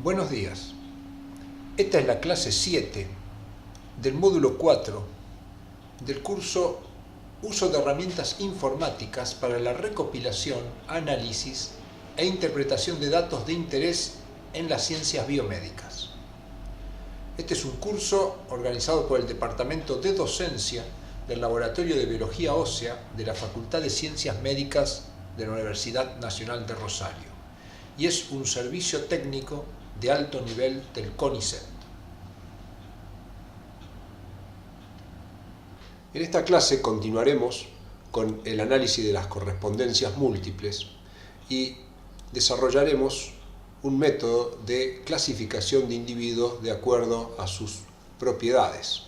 Buenos días. Esta es la clase 7 del módulo 4 del curso Uso de herramientas informáticas para la recopilación, análisis e interpretación de datos de interés en las ciencias biomédicas. Este es un curso organizado por el Departamento de Docencia del Laboratorio de Biología Ósea de la Facultad de Ciencias Médicas de la Universidad Nacional de Rosario y es un servicio técnico de alto nivel del CONICET. En esta clase continuaremos con el análisis de las correspondencias múltiples y desarrollaremos un método de clasificación de individuos de acuerdo a sus propiedades.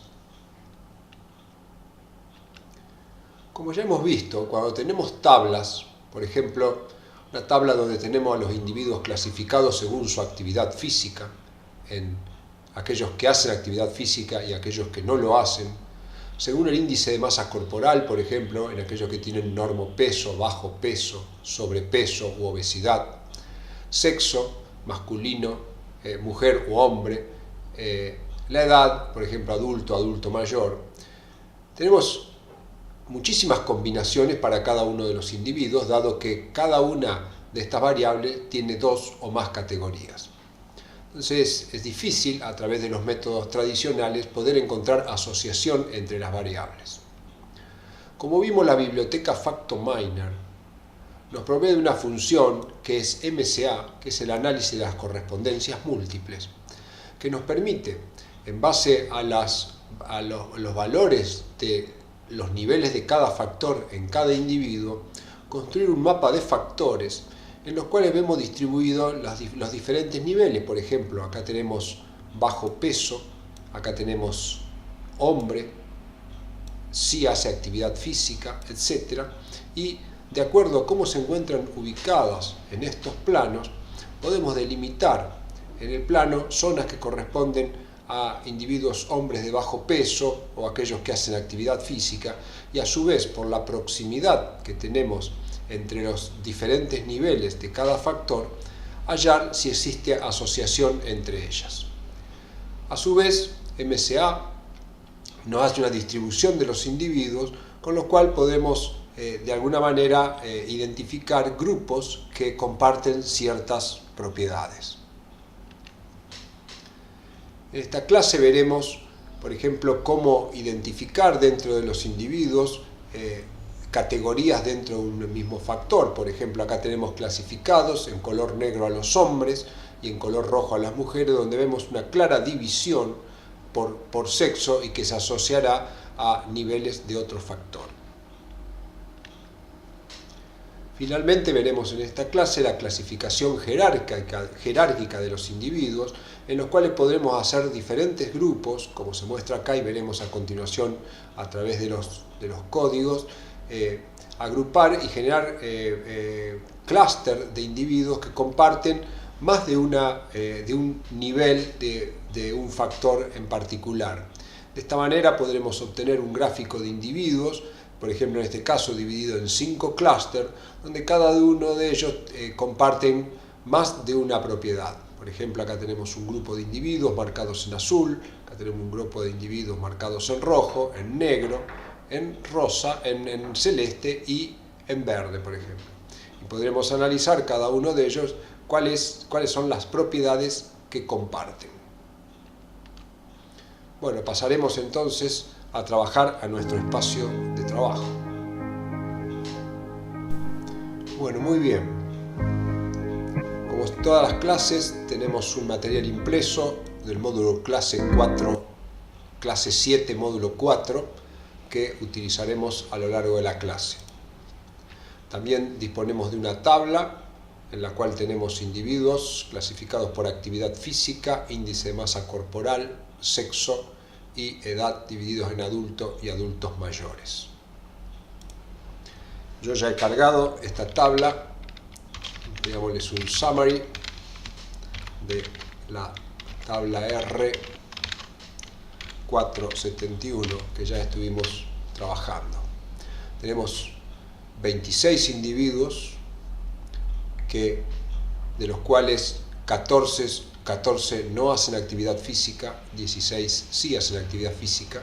Como ya hemos visto, cuando tenemos tablas, por ejemplo, una tabla donde tenemos a los individuos clasificados según su actividad física, en aquellos que hacen actividad física y aquellos que no lo hacen, según el índice de masa corporal, por ejemplo, en aquellos que tienen normopeso, bajo peso, sobrepeso u obesidad, sexo, masculino, mujer u hombre, la edad, por ejemplo, adulto, adulto mayor. Tenemos muchísimas combinaciones para cada uno de los individuos, dado que cada una de estas variables tiene dos o más categorías. Entonces es difícil, a través de los métodos tradicionales, poder encontrar asociación entre las variables. Como vimos, la biblioteca FactoMiner nos provee de una función que es MCA, que es el análisis de las correspondencias múltiples, que nos permite, en base a los valores de los niveles de cada factor en cada individuo, construir un mapa de factores en los cuales vemos distribuidos los diferentes niveles. Por ejemplo, acá tenemos bajo peso, acá tenemos hombre, sí hace actividad física, etc. Y de acuerdo a cómo se encuentran ubicadas en estos planos, podemos delimitar en el plano zonas que corresponden a individuos hombres de bajo peso o aquellos que hacen actividad física, y a su vez, por la proximidad que tenemos entre los diferentes niveles de cada factor, hallar si existe asociación entre ellas. A su vez, MCA nos hace una distribución de los individuos, con lo cual podemos de alguna manera identificar grupos que comparten ciertas propiedades. En esta clase veremos, por ejemplo, cómo identificar dentro de los individuos categorías dentro de un mismo factor. Por ejemplo, acá tenemos clasificados en color negro a los hombres y en color rojo a las mujeres, donde vemos una clara división por sexo y que se asociará a niveles de otro factor. Finalmente veremos en esta clase la clasificación jerárquica de los individuos, en los cuales podremos hacer diferentes grupos, como se muestra acá y veremos a continuación a través de los códigos, agrupar y generar clúster de individuos que comparten más de un nivel de un factor en particular. De esta manera podremos obtener un gráfico de individuos, por ejemplo en este caso dividido en 5 clústeres, donde cada uno de ellos comparten más de una propiedad. Por ejemplo, acá tenemos un grupo de individuos marcados en azul, acá tenemos un grupo de individuos marcados en rojo, en negro, en rosa, en celeste y en verde, por ejemplo. Y podremos analizar cada uno de ellos cuáles son las propiedades que comparten. Bueno, pasaremos entonces a trabajar a nuestro espacio de trabajo. Bueno, muy bien. Como en todas las clases, tenemos un material impreso del módulo clase 7, módulo 4, que utilizaremos a lo largo de la clase. También disponemos de una tabla en la cual tenemos individuos clasificados por actividad física, índice de masa corporal, sexo y edad, divididos en adultos y adultos mayores. Yo ya he cargado esta tabla, digámosles un summary de la tabla R471 que ya estuvimos trabajando. Tenemos 26 individuos de los cuales 14 14 no hacen actividad física, 16 sí hacen actividad física.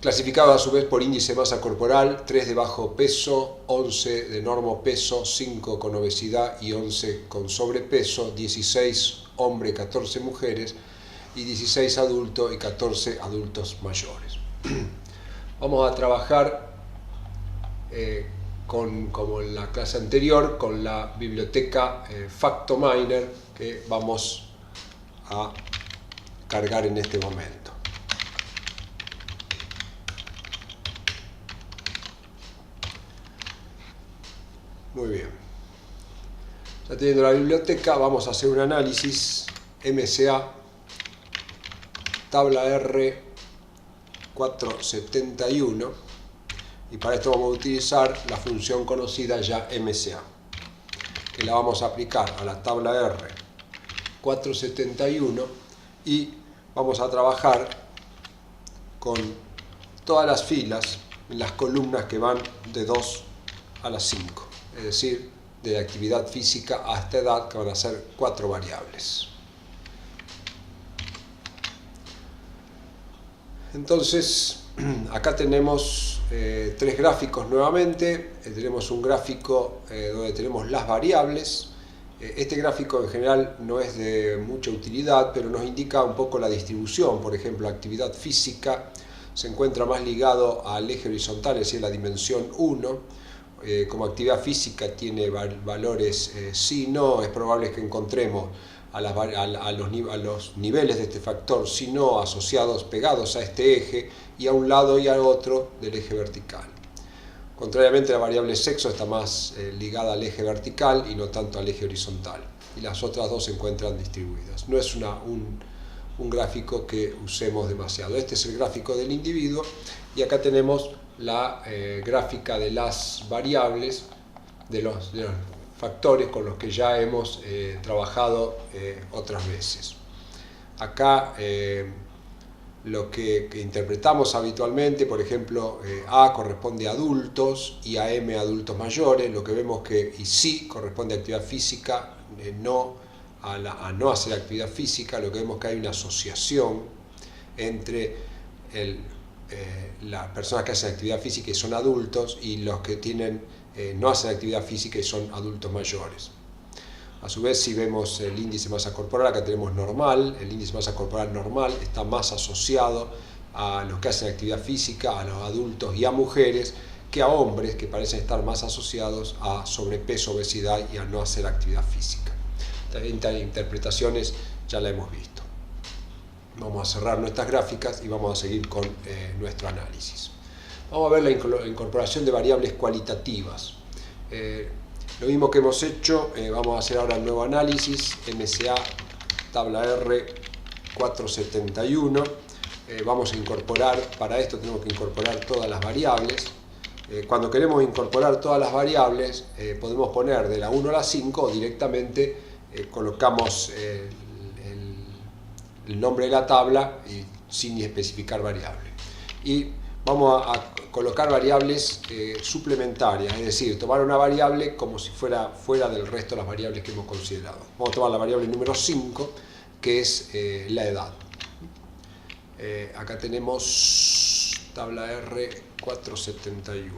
Clasificados a su vez por índice de masa corporal, 3 de bajo peso, 11 de normo peso, 5 con obesidad y 11 con sobrepeso, 16 hombres, 14 mujeres y 16 adultos y 14 adultos mayores. Vamos a trabajar como en la clase anterior, con la biblioteca Factominer que vamos a cargar en este momento. Muy bien. Ya teniendo la biblioteca, vamos a hacer un análisis MCA, tabla R 471, y para esto vamos a utilizar la función conocida ya MCA, que la vamos a aplicar a la tabla R 471 y vamos a trabajar con todas las filas en las columnas que van de 2 a las 5. Es decir, de actividad física hasta edad, que van a ser 4 variables. Entonces, acá tenemos 3 gráficos nuevamente. Tenemos un gráfico donde tenemos las variables. Este gráfico en general no es de mucha utilidad, pero nos indica un poco la distribución. Por ejemplo, actividad física se encuentra más ligado al eje horizontal, es decir, la dimensión 1. Como actividad física tiene valores sí, no, es probable que encontremos a los niveles de este factor sí, no asociados, pegados a este eje y a un lado y al otro del eje vertical. Contrariamente, la variable sexo está más ligada al eje vertical y no tanto al eje horizontal, y las otras dos se encuentran distribuidas. No es un gráfico que usemos demasiado. Este es el gráfico del individuo y acá tenemos la gráfica de las variables, de los factores con los que ya hemos trabajado otras veces. Acá lo que interpretamos habitualmente, por ejemplo, A corresponde a adultos y a M a adultos mayores. Lo que vemos que y sí corresponde a actividad física, no a no hacer actividad física. Lo que vemos que hay una asociación entre las personas que hacen actividad física y son adultos y los que no hacen actividad física y son adultos mayores. A su vez, si vemos el índice de masa corporal, acá tenemos normal. El índice de masa corporal normal está más asociado a los que hacen actividad física, a los adultos y a mujeres, que a hombres, que parecen estar más asociados a sobrepeso, obesidad y a no hacer actividad física. Estas interpretaciones ya la hemos visto. Vamos a cerrar nuestras gráficas y vamos a seguir con nuestro análisis. Vamos a ver la incorporación de variables cualitativas. Lo mismo que hemos hecho, vamos a hacer ahora el nuevo análisis, MCA, tabla R 471. Vamos a incorporar, para esto tenemos que incorporar todas las variables. Cuando queremos incorporar todas las variables, podemos poner de la 1 a la 5 o directamente colocamos el nombre de la tabla y sin especificar variable. Y vamos a colocar variables suplementarias, es decir, tomar una variable como si fuera fuera del resto de las variables que hemos considerado. Vamos a tomar la variable número 5, que es la edad. Acá tenemos tabla R 471.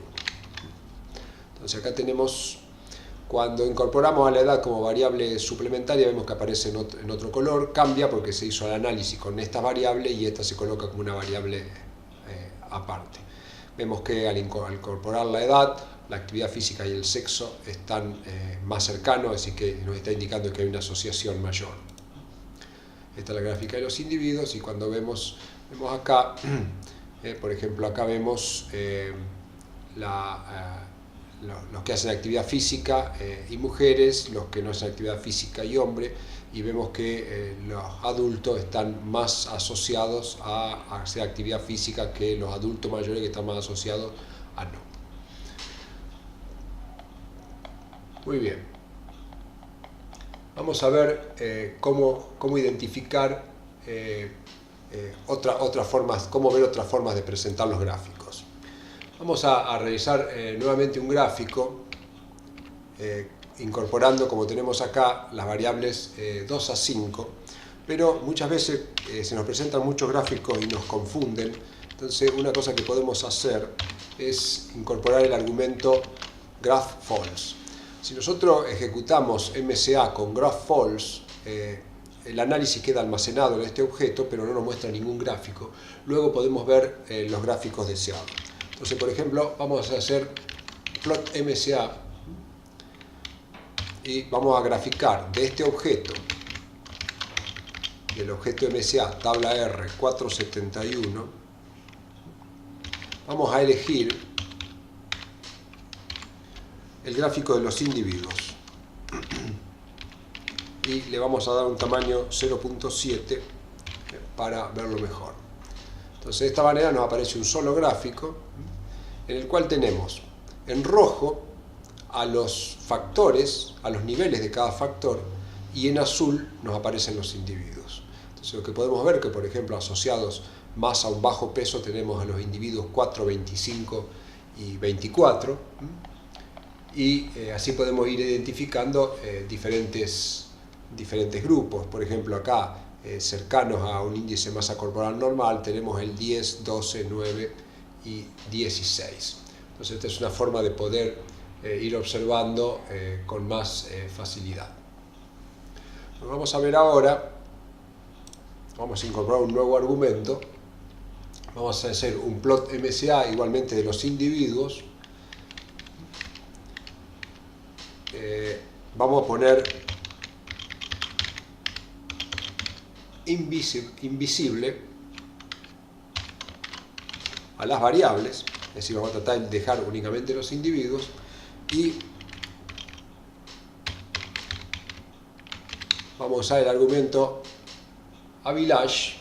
Entonces acá tenemos, cuando incorporamos a la edad como variable suplementaria, vemos que aparece en otro color, cambia porque se hizo el análisis con estas variables y esta se coloca como una variable aparte. Vemos que al incorporar la edad, la actividad física y el sexo están más cercanos, así que nos está indicando que hay una asociación mayor. Esta es la gráfica de los individuos y cuando vemos acá, por ejemplo, acá vemos los que hacen actividad física y mujeres, los que no hacen actividad física y hombres, y vemos que los adultos están más asociados a hacer actividad física que los adultos mayores, que están más asociados a no. Muy bien. Vamos a ver cómo identificar otras formas, cómo ver otras formas de presentar los gráficos. Vamos a realizar nuevamente un gráfico incorporando, como tenemos acá, las variables 2 a 5, pero muchas veces se nos presentan muchos gráficos y nos confunden. Entonces una cosa que podemos hacer es incorporar el argumento GraphFalse. Si nosotros ejecutamos MCA con GraphFalse, el análisis queda almacenado en este objeto, pero no nos muestra ningún gráfico. Luego podemos ver los gráficos deseados. Entonces, por ejemplo, vamos a hacer plot MCA y vamos a graficar de este objeto, del objeto MCA, tabla R 471, vamos a elegir el gráfico de los individuos y le vamos a dar un tamaño 0.7 para verlo mejor. Entonces de esta manera nos aparece un solo gráfico en el cual tenemos en rojo a los factores, a los niveles de cada factor, y en azul nos aparecen los individuos. Entonces lo que podemos ver que, por ejemplo, asociados más a un bajo peso tenemos a los individuos 4, 25 y 24, y así podemos ir identificando diferentes grupos. Por ejemplo, acá cercanos a un índice de masa corporal normal tenemos el 10, 12, 9 y 16. Entonces esta es una forma de poder ir observando con más facilidad. Lo vamos a ver ahora. Vamos a incorporar un nuevo argumento. Vamos a hacer un plot MCA igualmente de los individuos. Vamos a poner invisible a las variables, es decir, vamos a tratar de dejar únicamente los individuos, y vamos a usar el argumento aVillage,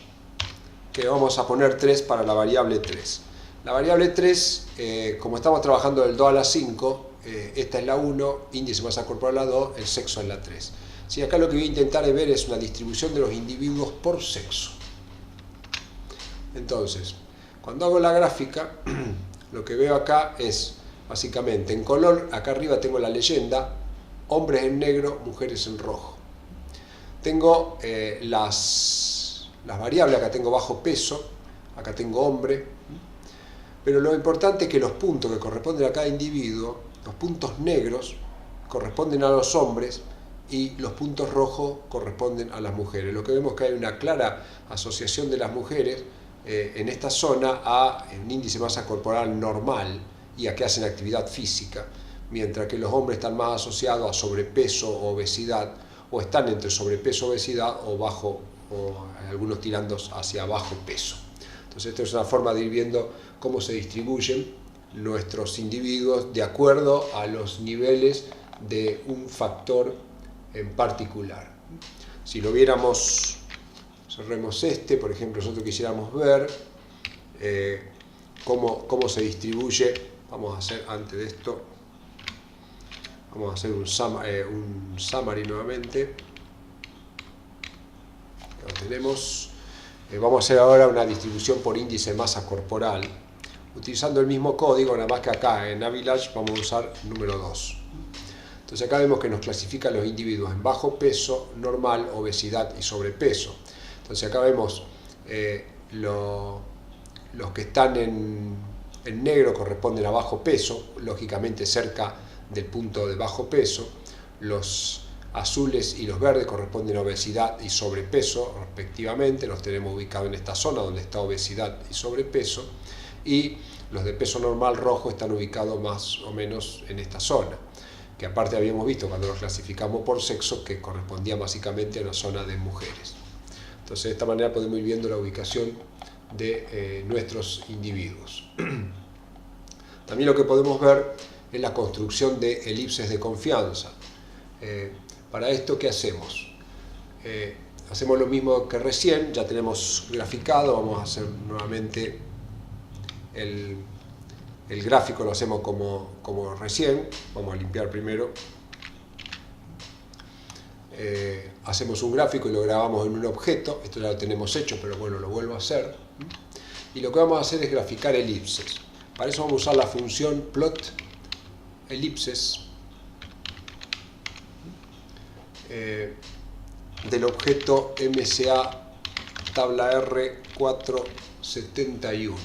que vamos a poner 3 para la variable 3. La variable 3, como estamos trabajando del 2 a la 5, esta es la 1, índice de masa corporal la 2, el sexo es la 3. Sí, acá lo que voy a intentar ver es una distribución de los individuos por sexo. Entonces, cuando hago la gráfica, lo que veo acá es, básicamente, en color, acá arriba tengo la leyenda, hombres en negro, mujeres en rojo. Tengo las variables, acá tengo bajo peso, acá tengo hombre, pero lo importante es que los puntos que corresponden a cada individuo, los puntos negros corresponden a los hombres y los puntos rojos corresponden a las mujeres. Lo que vemos es que hay una clara asociación de las mujeres en esta zona a un índice de masa corporal normal y a que hacen actividad física, mientras que los hombres están más asociados a sobrepeso o obesidad, o están entre sobrepeso, obesidad o bajo, o algunos tirando hacia bajo peso. Entonces esta es una forma de ir viendo cómo se distribuyen nuestros individuos de acuerdo a los niveles de un factor en particular. Si lo viéramos, cerremos este, por ejemplo, nosotros quisiéramos ver cómo se distribuye. Vamos a hacer, antes de esto, vamos a hacer un summary nuevamente. Lo tenemos. Vamos a hacer ahora una distribución por índice de masa corporal, utilizando el mismo código, nada más que acá en aVillage vamos a usar número 2. Entonces acá vemos que nos clasifica los individuos en bajo peso, normal, obesidad y sobrepeso. Entonces acá vemos los que están en negro corresponden a bajo peso, lógicamente cerca del punto de bajo peso. Los azules y los verdes corresponden a obesidad y sobrepeso respectivamente, los tenemos ubicados en esta zona donde está obesidad y sobrepeso, y los de peso normal rojo están ubicados más o menos en esta zona, que aparte habíamos visto cuando los clasificamos por sexo que correspondía básicamente a una zona de mujeres. Entonces de esta manera podemos ir viendo la ubicación de nuestros individuos. También lo que podemos ver es la construcción de elipses de confianza. Para esto, ¿qué hacemos? Hacemos lo mismo que recién, ya tenemos graficado, vamos a hacer nuevamente el gráfico, lo hacemos como recién, vamos a limpiar primero. Hacemos un gráfico y lo grabamos en un objeto, esto ya lo tenemos hecho, pero bueno, lo vuelvo a hacer. Y lo que vamos a hacer es graficar elipses. Para eso vamos a usar la función plot elipses. del objeto MSA tabla R 471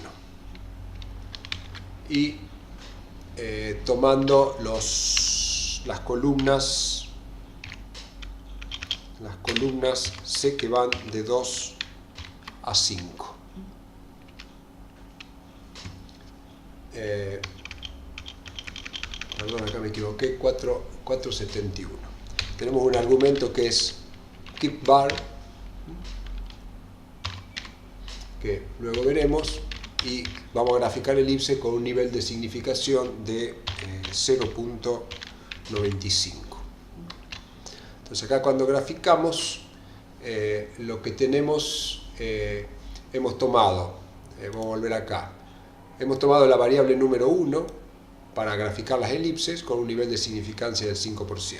y tomando las columnas C que van de 2 a 5. Perdón, acá me equivoqué, 471. Tenemos un argumento que es keep bar, que luego veremos, y vamos a graficar elipse con un nivel de significación de 0.95. Entonces acá cuando graficamos, lo que tenemos, hemos tomado, vamos a volver acá, hemos tomado la variable número 1 para graficar las elipses con un nivel de significancia del 5%.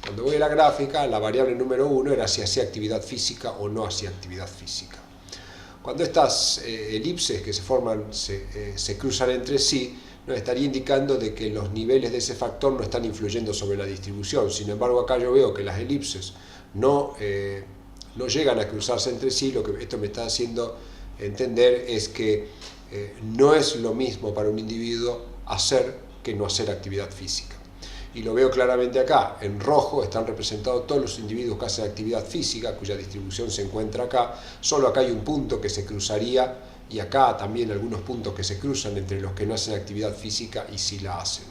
Cuando voy a la gráfica, la variable número 1 era si hacía actividad física o no hacía actividad física. Cuando estas elipses que se forman se cruzan entre sí, nos estaría indicando de que los niveles de ese factor no están influyendo sobre la distribución. Sin embargo, acá yo veo que las elipses no llegan a cruzarse entre sí. Lo que esto me está haciendo entender es que no es lo mismo para un individuo hacer que no hacer actividad física. Y lo veo claramente acá. En rojo están representados todos los individuos que hacen actividad física, cuya distribución se encuentra acá. Solo acá hay un punto que se cruzaría, y acá también algunos puntos que se cruzan entre los que no hacen actividad física y sí la hacen.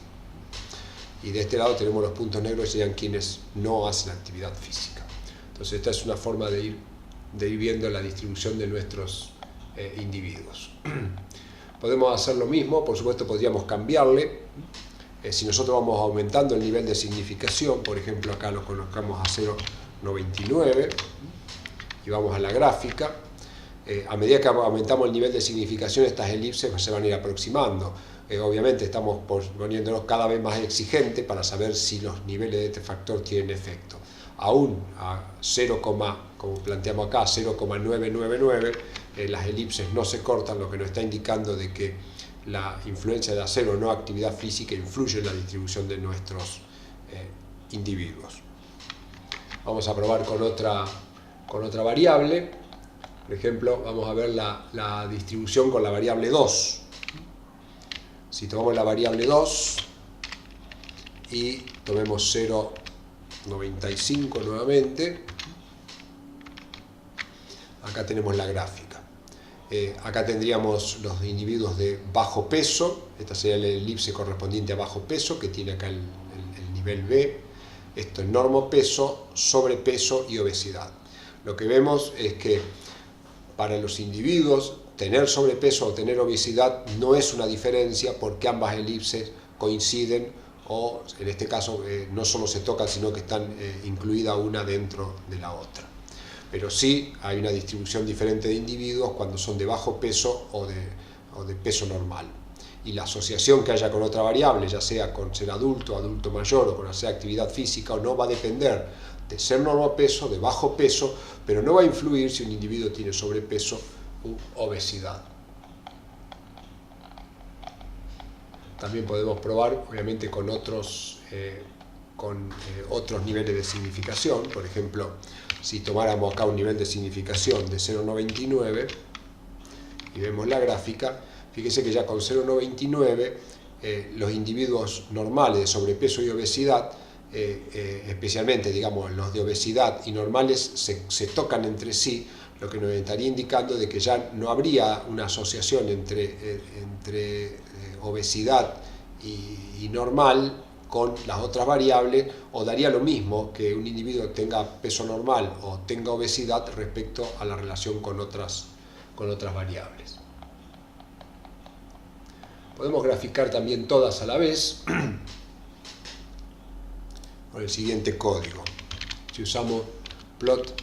Y de este lado tenemos los puntos negros, que serían quienes no hacen actividad física. Entonces esta es una forma de ir viendo la distribución de nuestros individuos. Podemos hacer lo mismo, por supuesto podríamos cambiarle. Si nosotros vamos aumentando el nivel de significación, por ejemplo acá lo colocamos a 0.99 y vamos a la gráfica, a medida que aumentamos el nivel de significación, estas elipses se van a ir aproximando. Obviamente estamos poniéndonos cada vez más exigentes para saber si los niveles de este factor tienen efecto. Aún a 0, como planteamos acá, 0,999, las elipses no se cortan, lo que nos está indicando de que la influencia de hacer o no actividad física influye en la distribución de nuestros individuos. Vamos a probar con otra variable. Por ejemplo, vamos a ver la distribución con la variable 2. Si tomamos la variable 2 y tomemos 0,95 nuevamente, acá tenemos la gráfica. Acá tendríamos los individuos de bajo peso. Esta sería la elipse correspondiente a bajo peso, que tiene acá el nivel B. Esto es normopeso, sobrepeso y obesidad. Lo que vemos es que para los individuos tener sobrepeso o tener obesidad no es una diferencia, porque ambas elipses coinciden, o en este caso no solo se tocan, sino que están incluidas una dentro de la otra. Pero sí hay una distribución diferente de individuos cuando son de bajo peso o de peso normal. Y la asociación que haya con otra variable, ya sea con ser adulto, adulto mayor, o con hacer actividad física, o no, va a depender de ser normopeso, de bajo peso, pero no va a influir si un individuo tiene sobrepeso u obesidad. También podemos probar, obviamente, con otros niveles de significación. Por ejemplo, si tomáramos acá un nivel de significación de 0,99 y vemos la gráfica, fíjese que ya con 0,99 los individuos normales de sobrepeso y obesidad, especialmente digamos los de obesidad y normales, se tocan entre sí, lo que nos estaría indicando de que ya no habría una asociación entre obesidad y normal con las otras variables, o daría lo mismo que un individuo tenga peso normal o tenga obesidad respecto a la relación con otras variables. Podemos graficar también todas a la vez con el siguiente código. Si usamos plot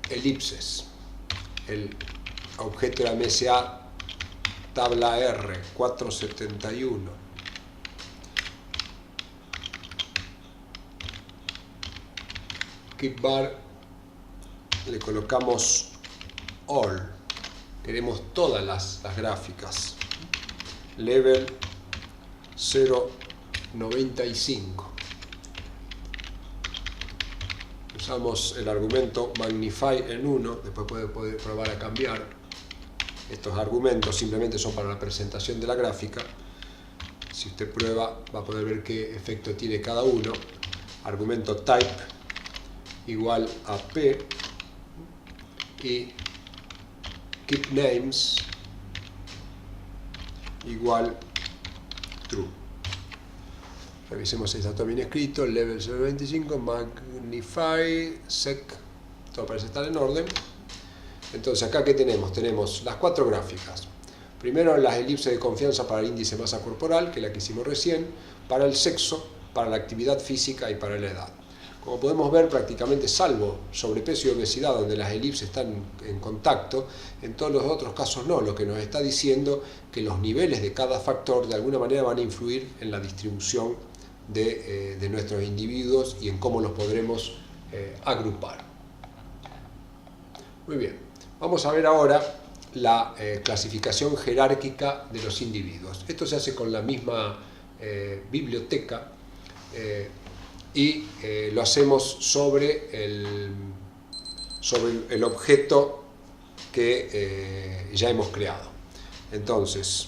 elipses, el objeto de la MSA tabla R 471, keep bar, le colocamos all, queremos todas las gráficas, level 0,95, usamos el argumento magnify en 1, después puede probar a cambiar. Estos argumentos simplemente son para la presentación de la gráfica. Si usted prueba, va a poder ver qué efecto tiene cada uno. Argumento type igual a p y keep names igual true. Revisemos si está todo bien escrito. Level 025, magnify, sec, todo parece estar en orden. Entonces acá ¿qué tenemos? Tenemos las 4 gráficas. Primero las elipses de confianza para el índice masa corporal, que es la que hicimos recién, para el sexo, para la actividad física y para la edad. Como podemos ver, prácticamente salvo sobrepeso y obesidad, donde las elipses están en contacto, en todos los otros casos no, lo que nos está diciendo que los niveles de cada factor de alguna manera van a influir en la distribución de nuestros individuos y en cómo los podremos agrupar. Muy bien, vamos a ver ahora la clasificación jerárquica de los individuos. Esto se hace con la misma biblioteca y lo hacemos sobre el objeto que ya hemos creado. Entonces,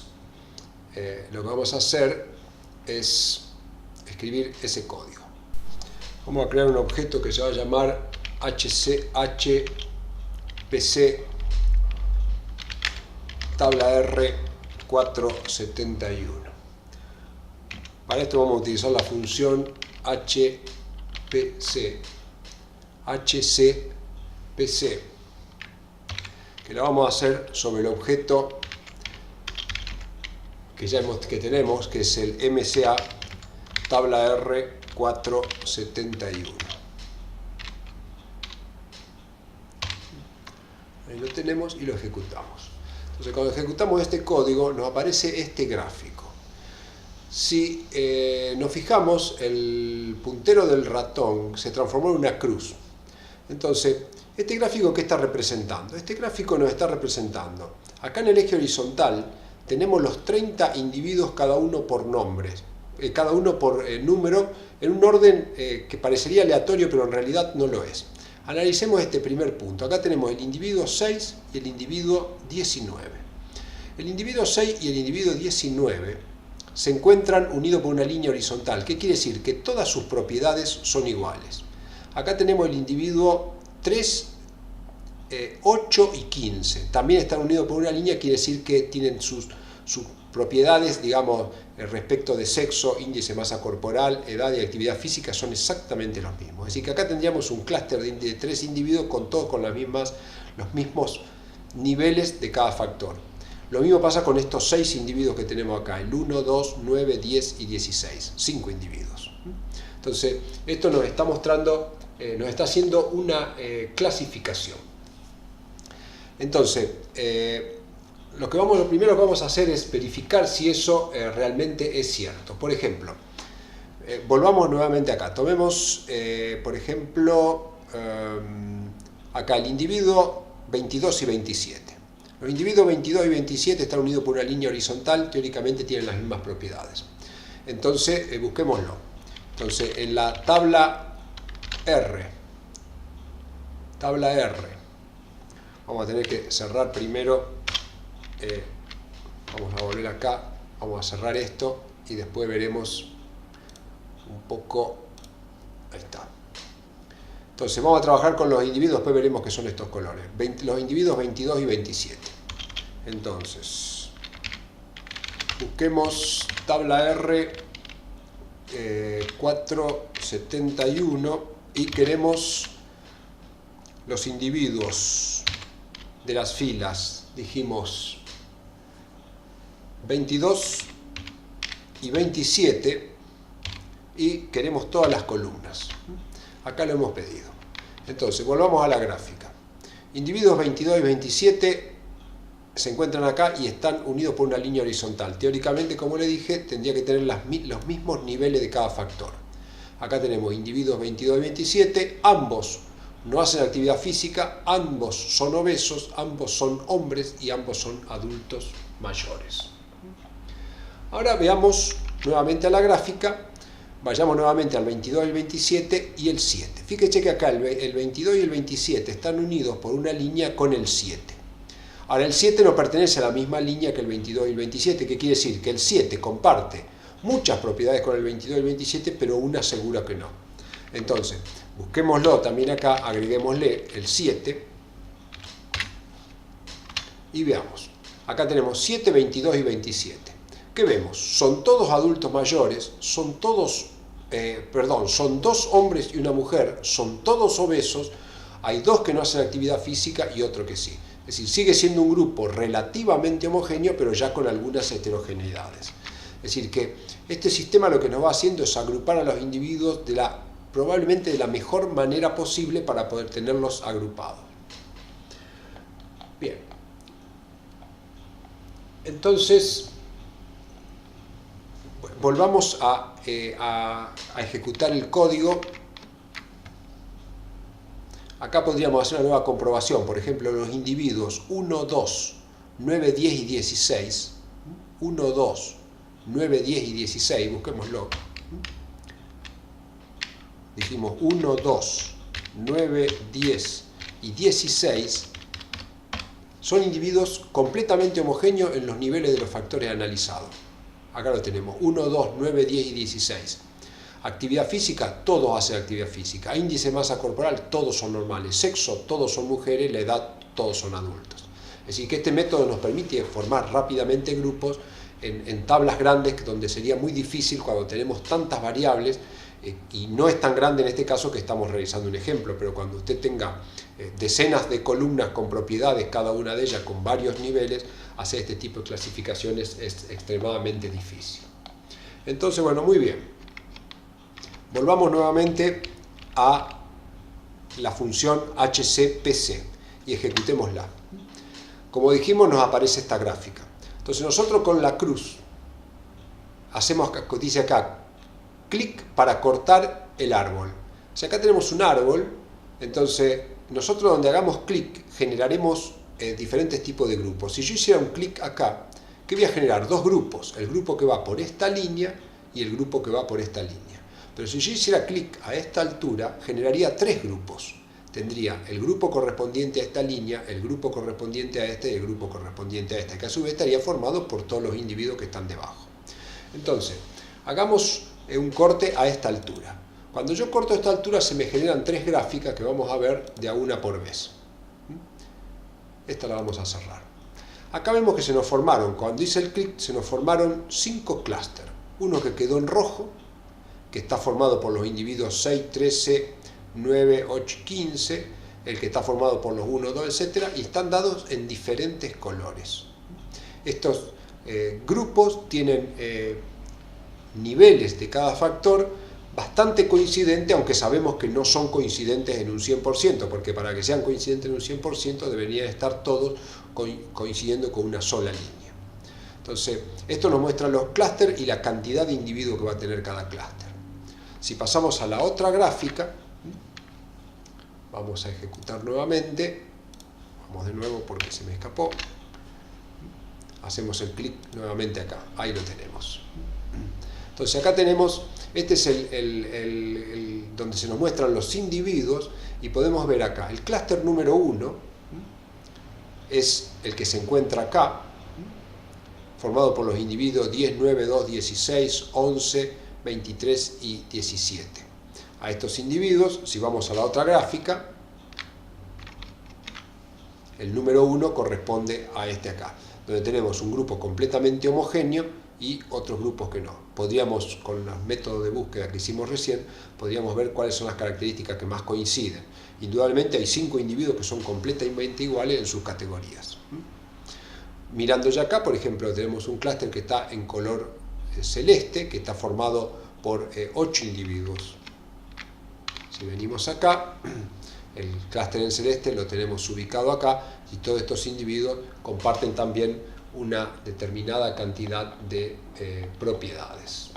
lo que vamos a hacer es escribir ese código. Vamos a crear un objeto que se va a llamar hchpc tabla R471. Para esto vamos a utilizar la función hcpc, que la vamos a hacer sobre el objeto que tenemos, que es el MCA tabla R471. Ahí lo tenemos y lo ejecutamos. Entonces, cuando ejecutamos este código, nos aparece este gráfico. Si nos fijamos, el puntero del ratón se transformó en una cruz. Entonces, ¿este gráfico qué está representando? Este gráfico nos está representando, acá en el eje horizontal, tenemos los 30 individuos, cada uno por nombres, cada uno por número, en un orden que parecería aleatorio, pero en realidad no lo es. Analicemos este primer punto. Acá tenemos el individuo 6 y el individuo 19. El individuo 6 y el individuo 19 se encuentran unidos por una línea horizontal. ¿Qué quiere decir? Que todas sus propiedades son iguales. Acá tenemos el individuo 3, 8 y 15. También están unidos por una línea, quiere decir que tienen sus propiedades, digamos, respecto de sexo, índice de masa corporal, edad y actividad física son exactamente los mismos. Es decir, que acá tendríamos un clúster de 3 individuos con todos con los mismos niveles de cada factor. Lo mismo pasa con estos 6 individuos que tenemos acá, el 1, 2, 9, 10 y 16, 5 individuos. Entonces, esto nos está mostrando, nos está haciendo una clasificación. Entonces, lo primero que vamos a hacer es verificar si eso realmente es cierto. Por ejemplo, volvamos nuevamente acá. Tomemos, por ejemplo, acá el individuo 22 y 27. Los individuos 22 y 27 están unidos por una línea horizontal, teóricamente tienen las mismas propiedades. Entonces, busquémoslo. Entonces, en la tabla R, vamos a tener que cerrar primero. Vamos a volver acá, vamos a cerrar esto y después veremos un poco. Ahí está. Entonces vamos a trabajar con los individuos, después veremos qué son estos colores. Los individuos 22 y 27. Entonces, busquemos tabla R 471 y queremos los individuos de las filas, dijimos 22 y 27, y queremos todas las columnas. Acá lo hemos pedido. Entonces, volvamos a la gráfica. Individuos 22 y 27 se encuentran acá y están unidos por una línea horizontal. Teóricamente, como le dije, tendría que tener los mismos niveles de cada factor. Acá tenemos individuos 22 y 27, ambos no hacen actividad física, ambos son obesos, ambos son hombres y ambos son adultos mayores. Ahora veamos nuevamente a la gráfica Vayamos nuevamente al 22, el 27 y el 7. Fíjese que acá el 22 y el 27 están unidos por una línea con el 7. Ahora, el 7 no pertenece a la misma línea que el 22 y el 27, que quiere decir que el 7 comparte muchas propiedades con el 22 y el 27, pero una segura que no. Entonces, busquémoslo también acá, agreguémosle el 7 y veamos. Acá tenemos 7, 22 y 27. ¿Qué vemos? Son todos adultos mayores, son dos hombres y una mujer, son todos obesos, hay dos que no hacen actividad física y otro que sí. Es decir, sigue siendo un grupo relativamente homogéneo, pero ya con algunas heterogeneidades. Es decir, que este sistema lo que nos va haciendo es agrupar a los individuos probablemente de la mejor manera posible para poder tenerlos agrupados. Bien. Entonces, volvamos a ejecutar el código. Acá podríamos hacer una nueva comprobación. Por ejemplo, los individuos 1, 2, 9, 10 y 16. 1, 2, 9, 10 y 16. Busquémoslo. Dijimos 1, 2, 9, 10 y 16. Son individuos completamente homogéneos en los niveles de los factores analizados. Acá lo tenemos, 1, 2, 9, 10 y 16. Actividad física, todos hacen actividad física. Índice de masa corporal, todos son normales. Sexo, todos son mujeres. La edad, todos son adultos. Es decir, que este método nos permite formar rápidamente grupos en tablas grandes, donde sería muy difícil cuando tenemos tantas variables, y no es tan grande en este caso que estamos realizando un ejemplo, pero cuando usted tenga decenas de columnas con propiedades, cada una de ellas con varios niveles, hacer este tipo de clasificaciones es extremadamente difícil. Entonces, bueno, muy bien. Volvamos nuevamente a la función HCPC y ejecutémosla. Como dijimos, nos aparece esta gráfica. Entonces nosotros con la cruz hacemos, dice acá, clic para cortar el árbol. O sea, acá tenemos un árbol, entonces nosotros donde hagamos clic generaremos diferentes tipos de grupos. Si yo hiciera un clic acá, ¿qué voy a generar? Dos grupos, el grupo que va por esta línea y el grupo que va por esta línea. Pero si yo hiciera clic a esta altura, generaría tres grupos. Tendría el grupo correspondiente a esta línea, el grupo correspondiente a esta y el grupo correspondiente a esta, que a su vez estaría formado por todos los individuos que están debajo. Entonces, hagamos un corte a esta altura. Cuando yo corto esta altura se me generan tres gráficas que vamos a ver de a una por vez. Esta la vamos a cerrar. Acá vemos que se nos formaron, cuando hice el clic, se nos formaron 5 clústeres. Uno que quedó en rojo, que está formado por los individuos 6, 13, 9, 8, 15, el que está formado por los 1, 2, etc. y están dados en diferentes colores. Estos grupos tienen niveles de cada factor bastante coincidentes, aunque sabemos que no son coincidentes en un 100%, porque para que sean coincidentes en un 100% deberían estar todos coincidiendo con una sola línea. Entonces, esto nos muestra los clústeres y la cantidad de individuos que va a tener cada clúster. Si pasamos a la otra gráfica, vamos a ejecutar nuevamente, vamos de nuevo porque se me escapó, hacemos el clic nuevamente acá, ahí lo tenemos. Entonces acá tenemos, este es donde se nos muestran los individuos y podemos ver acá, el clúster número 1 es el que se encuentra acá, formado por los individuos 10, 9, 2, 16, 11, 23 y 17. A estos individuos, si vamos a la otra gráfica, el número 1 corresponde a este acá, donde tenemos un grupo completamente homogéneo y otros grupos que no. Podríamos, con los métodos de búsqueda que hicimos recién, podríamos ver cuáles son las características que más coinciden. Indudablemente hay 5 individuos que son completamente iguales en sus categorías. Mirando ya acá, por ejemplo, tenemos un clúster que está en color celeste, que está formado por 8 individuos. Si venimos acá, el clúster en celeste lo tenemos ubicado acá, y todos estos individuos comparten también una determinada cantidad de propiedades.